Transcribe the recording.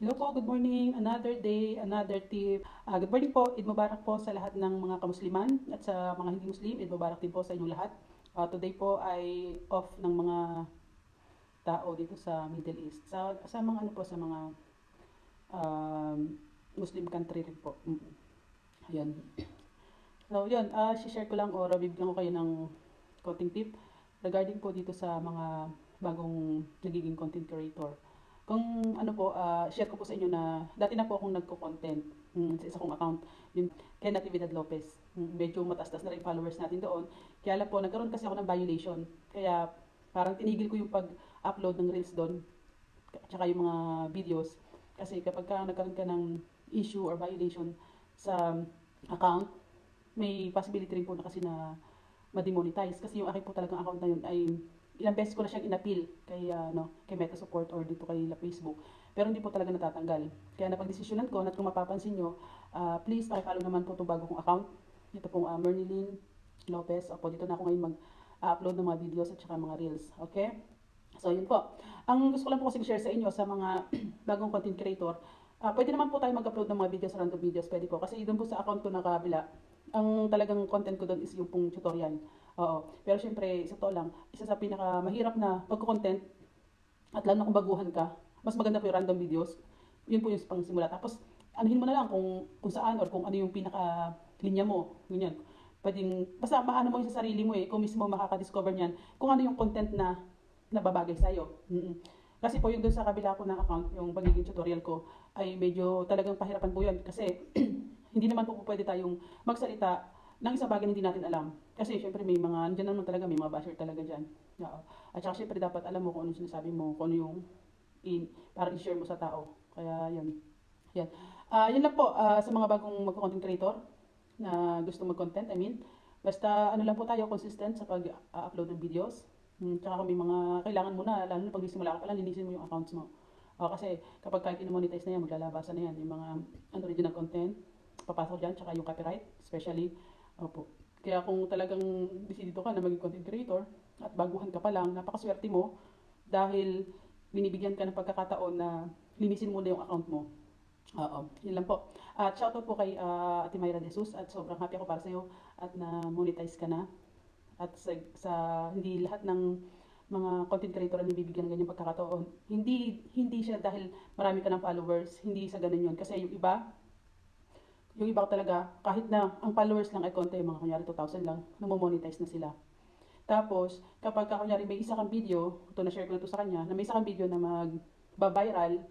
Hello po, good morning. Another day, another tip. Good morning po. Eid Mubarak po sa lahat ng mga kamusliman at sa mga hindi Muslim. Eid Mubarak din po sa inyong lahat. Today po ay off ng mga tao dito sa Middle East. Sa mga ano po, sa mga um, Muslim country rin po. Ayan. So, yun, share ko lang o bibigyan ko kayo ng konting tip regarding po dito sa mga bagong nagiging content creator. Kung ano po, share ko po sa inyo na dati na po akong nagko-content sa isa kong account, yung kay Natividad Lopez. Medyo mataas-taas na rin followers natin doon. Kaya lang po, nagkaroon kasi ako ng violation. Kaya parang tinigil ko yung pag-upload ng reels doon, tsaka yung mga videos. Kasi kapag nagkaroon ka ng issue or violation sa account, may possibility rin po na kasi na ma-demonetize. Kasi yung akin po talagang account na yun ay ilang beses ko na siyang inappeal kay Meta Support or dito kay Facebook. Pero hindi po talaga natatanggal. Kaya napagdesisyonan ko, at kung mapapansin nyo, please pakipollow naman po itong bago kong account. Ito pong Mernilyn Lopez. Opo, dito na ako ngayon mag-upload ng mga videos at saka mga reels. Okay? So, yun po. Ang gusto ko lang po kasi share sa inyo sa mga bagong content creator, pwede naman po tayo mag-upload ng mga videos, random videos, pwede po. Kasi doon po sa account ko na kabila, ang talagang content ko doon is yung pong tutorial. Oo. Pero syempre, sa to lang, isa sa pinaka mahirap na pagko-content, at lalo na kung baguhan ka, mas maganda po yung random videos. Yun po yung pang simula. Tapos, anuhin mo na lang kung saan or kung ano yung pinaka linya mo. Ganyan. Pwedeng, basta maano mo yung sa sarili mo kung mismo makaka-discover niyan, kung ano yung content na nababagay sa'yo. Kasi po yung doon sa kabila ko ng account, yung pagiging tutorial ko, ay medyo talagang pahirapan po yun. Kasi hindi naman po pwede tayong magsalita ng isang bagay na hindi natin alam. Kasi syempre may mga, nandiyan naman talaga, may mga basher talaga dyan. Oo. At saka syempre dapat alam mo kung ano sinasabi mo, kung ano yung para i-share mo sa tao. Kaya yan. Yan. Yun lang po sa mga bagong mag-content creator na gusto mag-content. I mean, basta ano lang po tayo, consistent sa pag-upload ng videos. Tsaka kung may mga kailangan mo na, lalo na pag simula ka pa lang, linisin mo yung accounts mo. Kasi kapag kahit in-monetize na yan, maglalabasan na yan, yung mga unoriginal content, papasok dyan, tsaka yung copyright, especially. Opo. Kaya kung talagang desidido ka na maging content creator, at baguhan ka pa lang, napakaswerte mo, dahil binibigyan ka ng pagkakataon na linisin mo na yung account mo. Oo, yun lang po. At shoutout po kay Ate Mayra De Jesus at sobrang happy ako para sa iyo at na-monetize ka na. At sa hindi lahat ng mga content creator ang nabibigyan ng ganyang pagkakataon. Hindi siya dahil marami ka ng followers, hindi sa ganun yun. Kasi yung iba talaga, kahit na ang followers lang ay konti, mga kunyari 2,000 lang, namamonetize na sila. Tapos, kapag kunyari may isa kang video, ito na share ko na ito sa kanya, na may isa kang video na mag-viral,